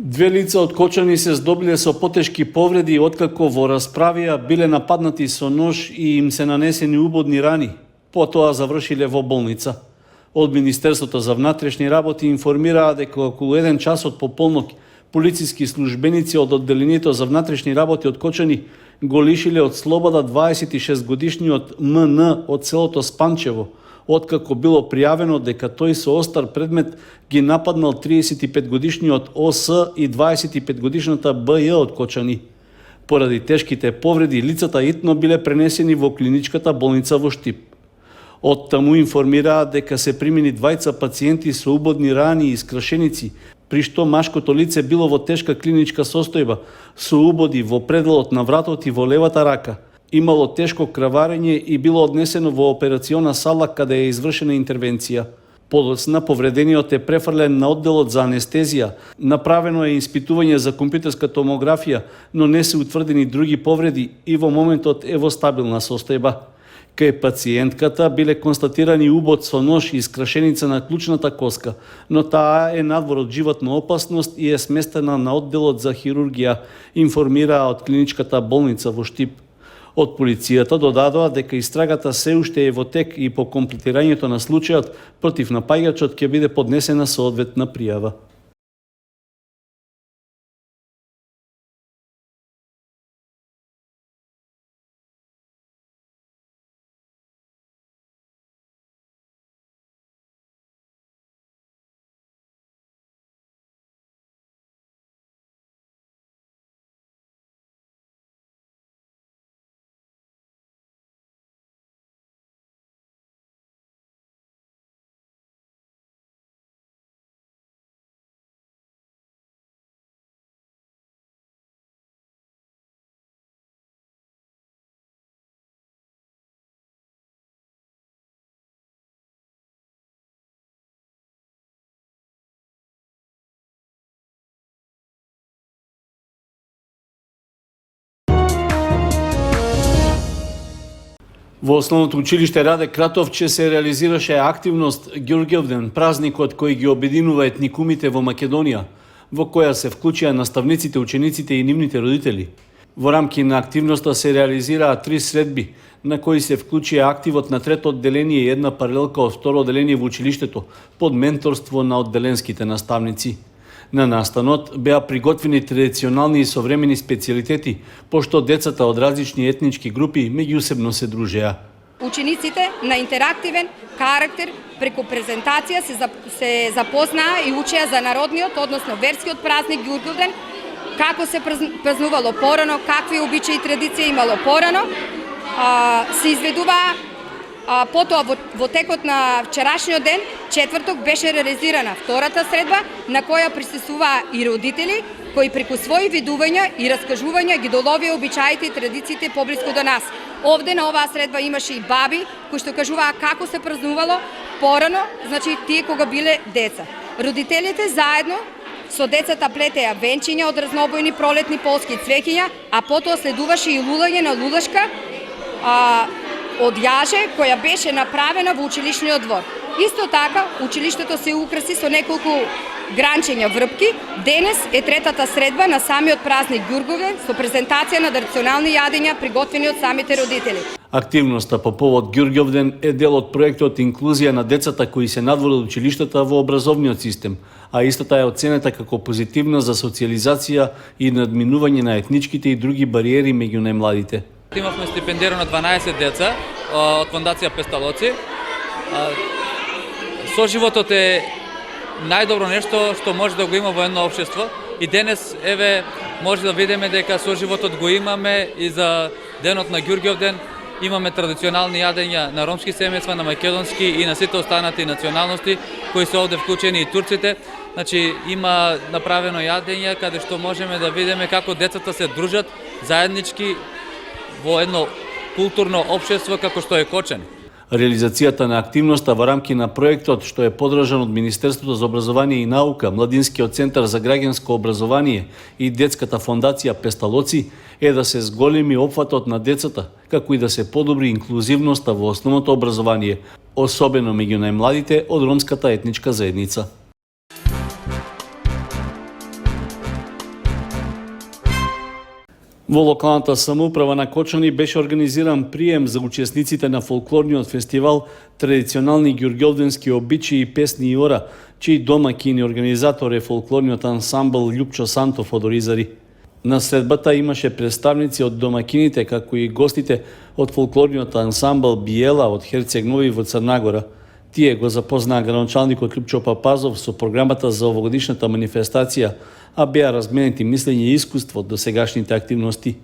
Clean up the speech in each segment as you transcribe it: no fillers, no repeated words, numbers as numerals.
Две лица откочани се здобиле со потешки повреди откако во расправија биле нападнати со нож и им се нанесени убодни рани. Потоа завршиле во болница. Од Министерството за внатрешни работи информираа дека околу 1 час од пополнок полициски службеници од одделението за внатрешни работи од Кочани го лишиле од слобода 26 годишниот МН од селото Спанчево, откако било пријавено дека тој со остар предмет ги нападнал 35 годишниот ОС и 25 годишната БЈ од Кочани. Поради тешките повреди, лицата итно биле пренесени во клиничката болница во Штип. Од таму информираа дека се примени двајца пациенти со убодни рани и скршеници, при што машкото лице било во тешка клиничка состојба, со убоди во пределот на вратот и во левата рака. Имало тешко краварење и било однесено во операциона сала каде е извршена интервенција. Подоцна повредениот е префрлен на одделот за анестезија. Направено е испитување за компјутерска томографија, но не се утврдени други повреди и во моментот е во стабилна состојба. Кај пациентката биле констатирани убод со нож и скрашеница на клучната коска, но таа е надвор од животна опасност и е сместена на одделот за хирургија, информираа од клиничката болница во Штип. Од полицијата додадоа дека истрагата се уште е во тек и по комплетирањето на случајот против напаѓачот ќе биде поднесена соодветна пријава. Во Основното училиште Раде Кратовче се реализираше активност Ѓурѓевден, празникот кој ги обединува етникумите во Македонија, во која се вклучија наставниците, учениците и нивните родители. Во рамки на активноста се реализираа 3 средби, на кои се вклучија активот на трето одделение и една паралелка од второ одделение во училиштето, под менторство на одделенските наставници. На настанот беа приготвени традиционални и современи специјалитети, пошто децата од различни етнички групи меѓусебно се дружеа. Учениците на интерактивен карактер преку презентација се запознаа и учеа за народниот, односно верскиот празник Ѓурѓевден, како се празнувало порано, какви обичаи и традиции имало порано. Се изведуваа потоа во текот на вчерашниот ден, четврток, беше реализирана втората средба, на која присуствуваа и родители, кои преку своји видувања и раскажувања ги доловија обичаите и традициите поблиску до нас. Овде на оваа средба имаше и баби, кои што кажуваа како се празнувало порано, значи тие кога биле деца. Родителите заедно со децата плетеа венчиња од разнобојни пролетни полски цвеќиња, а потоа следуваше и лулање на лулашка од јаже која беше направена во училишниот двор. Исто така, училиштето се украси со неколку гранчења врпки. Денес е третата средба на самиот празник Ѓурѓевден со презентација на традиционални јадења приготвени од самите родители. Активноста по повод Ѓурѓевден е дел од проектот Инклузија на децата кои се надвор од училиштата во образовниот систем, а истата е оценета како позитивна за социјализација и надминување на етничките и други бариери меѓу најмладите. Имавме стипендирано 12 деца од фондација Песталоци. Соживотот е најдобро нешто што може да го има во едно општество и денес еве може да видиме дека соживотот го имаме и за денот на Ѓурѓевден. Имаме традиционални јадења на ромски семејства, на македонски и на сите останати националности кои се овде вклучени и турците. Значи има направено јадење каде што можеме да видиме како децата се дружат заеднички во едно културно општество како што е Кочани. Реализацијата на активноста во рамки на проектот, што е подржан од Министерството за образование и наука, Младинскиот центар за граѓанско образование и Детската фондација Песталоци, е да се зголеми опфатот на децата, како и да се подобри инклузивноста во основното образование, особено меѓу најмладите од ромската етничка заедница. Во локалната самоуправа на Кочани беше организиран прием за учесниците на фолклорниот фестивал Традиционални ѓурѓовденски обичаи, песни и ора, чиј домаќин и организатор е фолклорниот ансамбл Љупчо Сантов од Оризари. На средбата имаше представници од домаќините, како и гостите од фолклорниот ансамбл Биела од Херцег Нови во Црнагора. Тие го запознаа градоначалникот Љупчо Папазов со програмата за овогодишната манифестација, а беа разменети мислење и искуство до сегашните активности.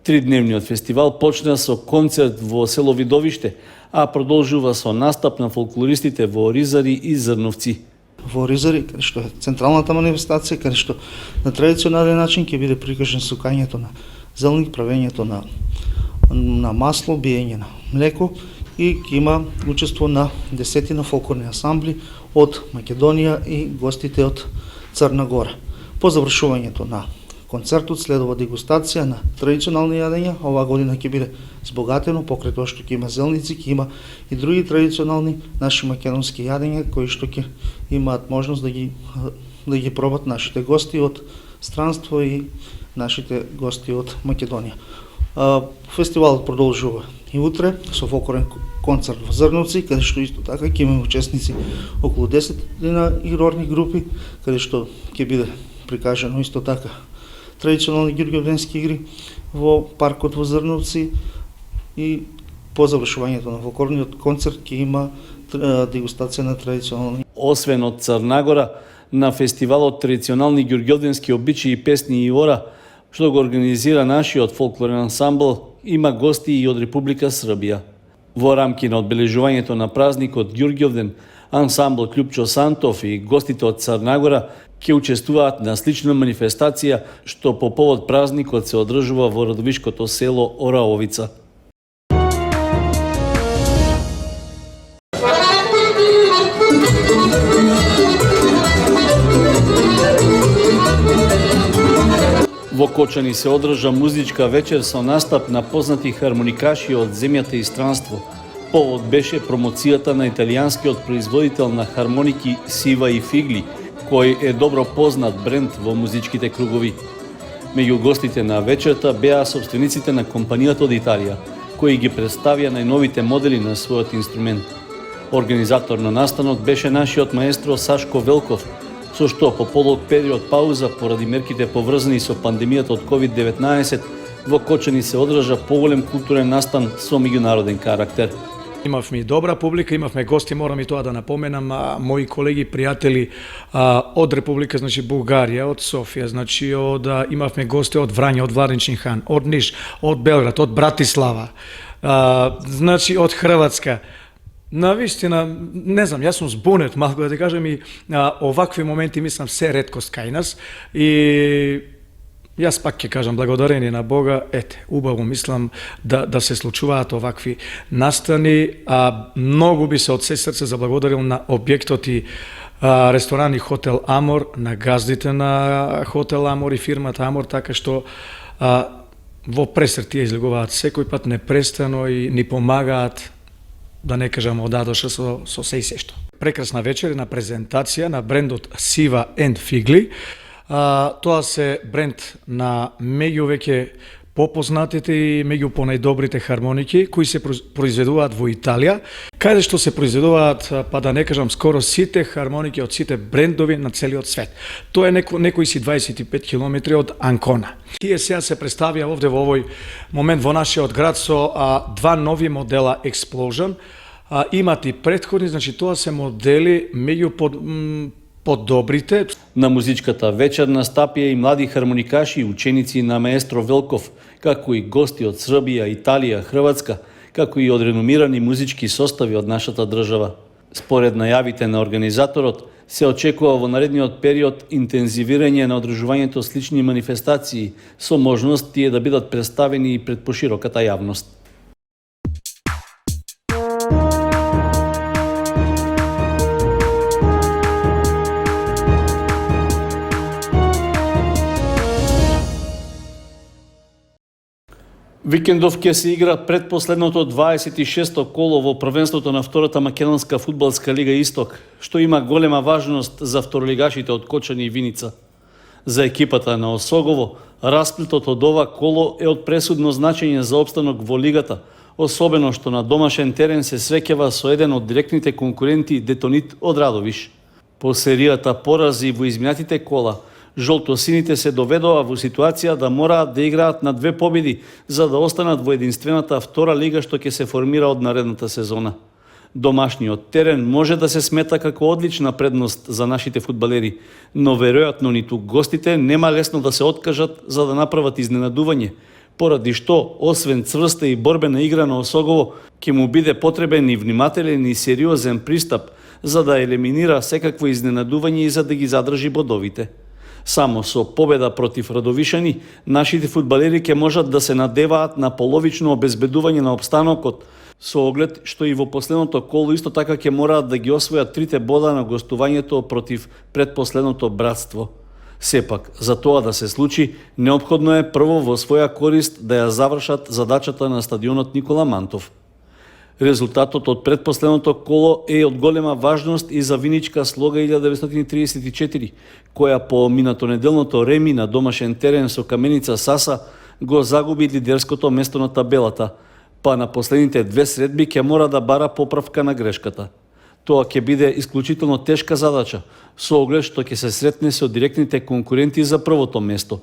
Тридневниот фестивал почна со концерт во село Видовиште, а продолжува со настап на фолклористите во Оризари и Зрновци. Во Оризари, каде што е централната манифестација, каде што на традиционален начин ќе биде прикажен сукањето на зелник, правењето на масло, биење на млеко и ќе има учество на 10 фолклорни ансамбли од Македонија и гостите од Црна Гора. По завршувањето на концертот следува дегустација на традиционални јадења. Оваа година ќе биде збогатено, покрај тоа што ќе има зелници, ќе има и други традиционални наши македонски јадења кои што ќе имаат можност да ги пробат нашите гости од странство и нашите гости од Македонија. Фестивалот продолжува и утре со фолклорен концерт во Зрновци, каде што исто така ќе имаме учесници околу 10 игрорни групи, каде што ќе биде прикажано исто така традиционални ѓурѓовденски игри во паркот во Зрновци и по завршувањето на фолклорниот концерт ќе има дегустација на традиционални. Освен од Црнагора, на фестивалот Традиционални ѓурѓовденски обичаи, песни и ора, што го организира нашиот фолклорен ансамбл, има гости и од Република Србија. Во рамки на одбележувањето на празникот Ѓурѓовден, ансамбл Љупчо Сантов и гостите од Црнагора ќе учествуваат на слична манифестација што по повод празникот се одржува во родовишкото село Ораовица. Во Кочани се одржа музичка вечер со настап на познати хармоникаши од земјата и странство. Повод беше промоцијата на италијанскиот производител на хармоники Сива и Фигли, кој е добро познат бренд во музичките кругови. Меѓу гостите на вечерта беа собствениците на компанијата од Италија, кои ги представија најновите модели на својот инструмент. Организатор на настанот беше нашиот маестро Сашко Велков, со што по подолг период пауза поради мерките поврзани со пандемијата од COVID-19, во Кочани се одржа поголем културен настан со меѓународен карактер. Имавме и добра публика, имавме гости, морам и тоа да напоменам, мои колеги, пријатели од Република, значи Бугарија, од Софија, значи имавме гости од Врање, од Владичен хан, од Ниш, од Белград, од Братислава, значи од Хрватска. Навистина, не знам, јас сум збунет малку да ти кажам и овакви моменти мислам се реткост кај нас и јас пак ќе кажам благодарение на Бога, убаво мислам да се случуваат овакви настани, а многу би се од се срце заблагодарил на објектот и ресторан и хотел Амор, на газдите на хотел Амор и фирмата Амор, така што во пресрет тие излегуваат секој пат непрестано и ни помагаат, да не кажам одадоша со се и сешто. Прекрасна вечер на презентација на брендот Сива and Фигли. Тоа се бренд на меѓу веќе попознатите и меѓу понајдобрите хармоники кои се произведуваат во Италија, каде што се произведуваат, па да не кажам скоро сите хармоники од сите брендови на целиот свет. Тоа е некои си 25 километри од Анкона. Тие сега се представија овде во овој момент во нашиот град со два нови модела Explosion. Имат и претходни, значи тоа се модели меѓу подобрите. На музичката вечер настапија и млади хармоникаши и ученици на маестро Велков, како и гости од Србија, Италија, Хрватска, како и од реномирани музички состави од нашата држава. Според најавите на организаторот, се очекува во наредниот период интензивирање на одржувањето слични манифестации со можност тие да бидат представени и пред пошироката јавност. Викендов ќе се игра предпоследното 26-то коло во првенството на втората македонска фудбалска лига Исток, што има голема важност за второлигашите од Кочани и Виница. За екипата на Осогово, расплетот од ова коло е од пресудно значење за опстанок во лигата, особено што на домашен терен се среќава со еден од директните конкуренти Детонит од Радовиш. По серијата порази во изминатите кола, жолтосините се доведоа во ситуација да мораат да играат на 2 победи за да останат во единствената втора лига што ќе се формира од наредната сезона. Домашниот терен може да се смета како одлична предност за нашите фудбалери, но веројатно ниту гостите нема лесно да се откажат за да направат изненадување, поради што, освен цврста и борбена игра на Осогово, ќе му биде потребен и внимателен и сериозен пристап за да елиминира секакво изненадување и за да ги задржи бодовите. Само со победа против Радовишани, нашите фудбалери ќе можат да се надеваат на половично обезбедување на опстанокот, со оглед што и во последното коло исто така ќе мораат да ги освојат 3 бода на гостувањето против предпоследното Братство. Сепак, за тоа да се случи, неопходно е прво во своја корист да ја завршат задачата на стадионот Никола Мантов. Резултатот од предпоследното коло е од голема важност и за Виничка Слога 1934, која по минатонеделното реми на домашен терен со Каменица Саса го загуби лидерското место на табелата, па на последните 2 средби ќе мора да бара поправка на грешката. Тоа ќе биде исклучително тешка задача, со оглед што ќе се сретне со директните конкуренти за првото место.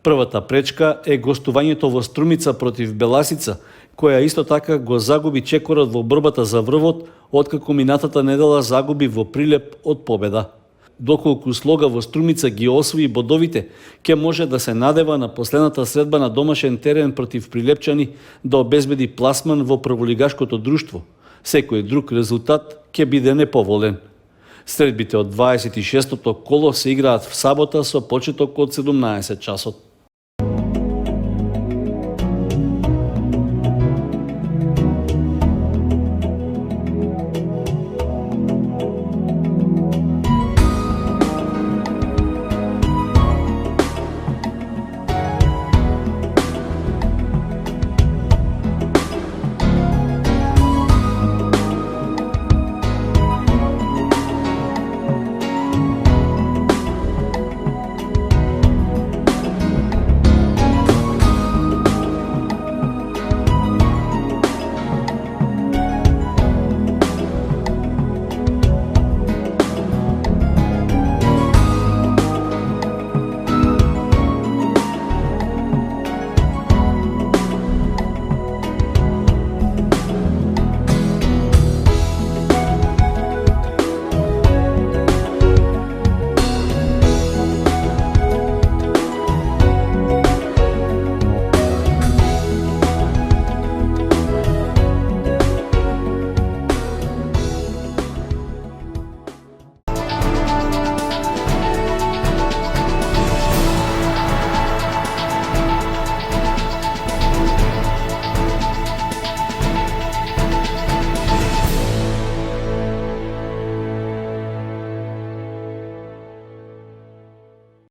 Првата пречка е гостувањето во Струмица против Беласица, која исто така го загуби чекорот во борбата за врвот, откако минатата недела загуби во Прилеп од победа. Доколку Слога во Струмица ги освои бодовите, ќе може да се надева на последната средба на домашен терен против Прилепчани да обезбеди пласман во прволигашкото друштво. Секој друг резултат ќе биде неповолен. Средбите од 26-тото коло се играат в сабота со почеток од 17 часот.